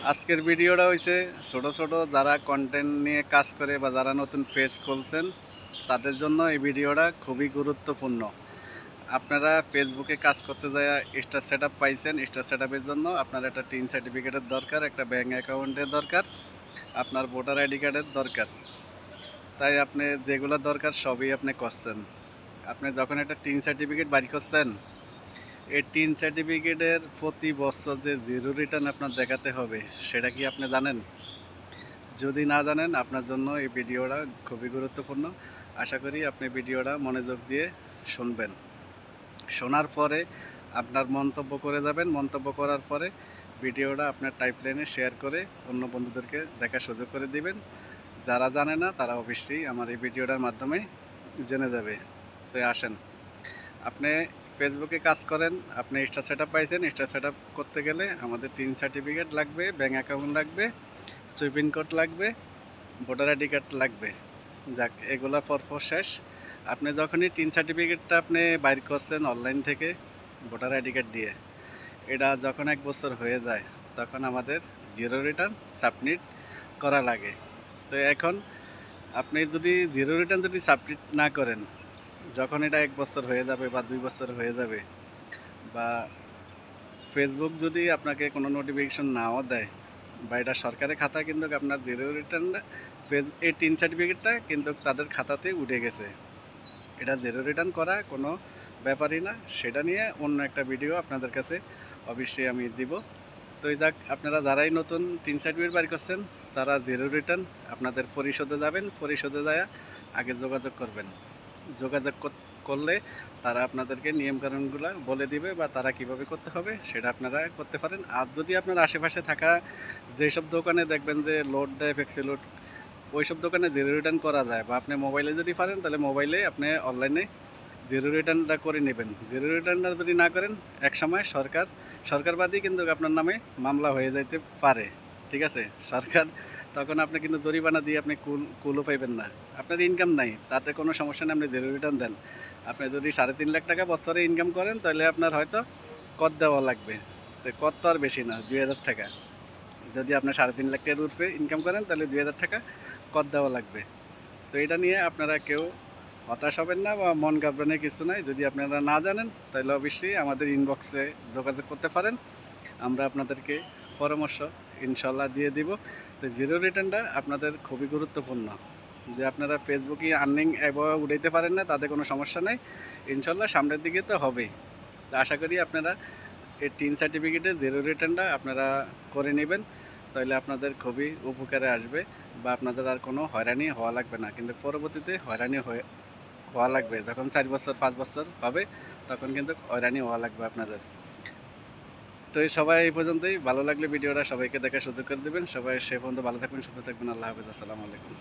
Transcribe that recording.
আজকের ভিডিওটা হয়েছে ছোট ছোট যারা কন্টেন্ট নিয়ে কাজ করে বা যারা নতুন পেজ খুলছেন তাদের জন্য এই ভিডিওটা খুবই গুরুত্বপূর্ণ। আপনারা ফেসবুকে কাজ করতে যায় স্টার সেট আপ পাইছেন, স্টার সেট আপের জন্য আপনার একটা টিন সার্টিফিকেটের দরকার, একটা ব্যাঙ্ক অ্যাকাউন্টের দরকার, আপনার ভোটার আইডি কার্ডের দরকার। তাই আপনি যেগুলো দরকার সবই আপনি করছেন। আপনি যখন একটা টিন সার্টিফিকেট বাড়ি করছেন, এই টিন সার্টিফিকেটের প্রতি বছর যে জিরো রিটার্ন আপনার দেখাতে হবে সেটা কি আপনি জানেন? যদি না জানেন আপনার জন্য এই ভিডিওটা খুবই গুরুত্বপূর্ণ। আশা করি আপনি ভিডিওটা মনোযোগ দিয়ে শুনবেন। শোনার পরে আপনার মন্তব্য করে যাবেন। মন্তব্য করার পরে ভিডিওটা আপনার টাইপলাইনে শেয়ার করে অন্য বন্ধুদেরকে দেখার সুযোগ করে দিবেন। যারা জানে না তারা অবশ্যই আমার এই ভিডিওটার মাধ্যমে জেনে যাবে। তো আসেন, আপনি ফেসবুকে কাজ করেন, আপনি স্টার সেট আপ পাইছেন। স্টার সেট আপ করতে গেলে আমাদের টিন সার্টিফিকেট লাগবে, ব্যাঙ্ক অ্যাকাউন্ট লাগবে, সুইপিং কোড লাগবে, ভোটার আইডি কার্ড লাগবে। যাক, এগুলা পরপর শেষ। আপনি যখনই টিন সার্টিফিকেটটা আপনি বাইর করছেন অনলাইন থেকে ভোটার আইডি কার্ড দিয়ে, এটা যখন 1 বছর হয়ে যায় তখন আমাদের জিরো রিটার্ন সাবমিট করা লাগে। তো এখন আপনি যদি জিরো রিটার্ন যদি সাবমিট না করেন, যখন এটা 1 বছর হয়ে যাবে বা 2 বছর হয়ে যাবে, বা ফেসবুক যদি আপনাকে কোনো নোটিফিকেশন নাও দেয়, বা এটা সরকারের খাতা কিন্তু আপনার জিরো রিটার্নটা এই টিন সার্টিফিকেটটা কিন্তু তাদের খাতাতে উঠে গেছে। এটা জিরো রিটার্ন করা কোনো ব্যাপারই না। সেটা নিয়ে অন্য একটা ভিডিও আপনাদের কাছে অবশ্যই আমি দিব। তো এই যাক, আপনারা যারাই নতুন টিন সার্টিফিকেট বাড়ি করছেন তারা জিরো রিটার্ন আপনাদের পরিশোধে যাবেন, পরিশোধে যায় আগে যোগাযোগ করবেন। যোগাযোগ করলে তারা আপনাদেরকে নিয়মকানুনগুলো বলে দিবে বা তারা কিভাবে করতে হবে সেটা আপনারা করতে পারেন। আর যদি আপনার আশেপাশে থাকা যেসব দোকানে দেখবেন যে লোড দেয়, ফ্লেক্সি লোড, ওইসব দোকানে জিরো রিটার্ন করা যায়, বা আপনি মোবাইলে যদি পারেন তাহলে মোবাইলে আপনি অনলাইনে জিরো রিটার্নটা করে নেবেন। জিরো রিটার্নটা যদি না করেন একসময় সরকারবাদী কিন্তু আপনার নামে মামলা হয়ে যেতে পারে। ঠিক আছে, সরকার তখন আপনি কিন্তু জরিমানা দিয়ে আপনি কুলও পাইবেন না। আপনার ইনকাম নাই, তাতে কোনো সমস্যা নেই, আপনি জিরো রিটার্ন দেন। আপনি যদি 3.5 লাখ টাকা বছরে ইনকাম করেন তাহলে আপনার হয়তো কর দেওয়া লাগবে। তো কর তো আর বেশি না, 2,000 টাকা। যদি আপনি 3.5 লাখ টাকার উপরে ইনকাম করেন তাহলে 2,000 টাকা কর দেওয়া লাগবে। তো এটা নিয়ে আপনারা কেউ হতাশ হবেন না বা মন ঘাবড়ানোর কিছু নাই। যদি আপনারা না জানেন তাহলে অবশ্যই আমাদের ইনবক্সে যোগাযোগ করতে পারেন, আমরা আপনাদেরকে পরামর্শ ইনশাল্লাহ দিয়ে দিব। তো জিরো রিটার্নটা আপনাদের খুবই গুরুত্বপূর্ণ। যে আপনারা ফেসবুকে আর্নিং এভাবে উঠাইতে পারেন না তাতে কোনো সমস্যা নেই, ইনশাল্লাহ সামনের দিকে তো হবেই। তো আশা করি আপনারা এই টিন সার্টিফিকেটে জিরো রিটার্নটা আপনারা করে নেবেন, তাহলে আপনাদের খুবই উপকারে আসবে বা আপনাদের আর কোনো হয়রানি হওয়া লাগবে না। কিন্তু পরবর্তীতে হয়রানি হওয়া লাগবে, যখন 4 বছর 5 বছর হবে তখন কিন্তু হয়রানি হওয়া লাগবে আপনাদের। তো সবাই এই পর্যন্তই। ভালো লাগলে ভিডিওটা সবাইকে দেখার সুযোগ করে দেবেন। সবাই সে পর্যন্ত ভালো থাকবেন, সুস্থ থাকবেন। আল্লাহ হাফেজ, আসসালামু আলাইকুম।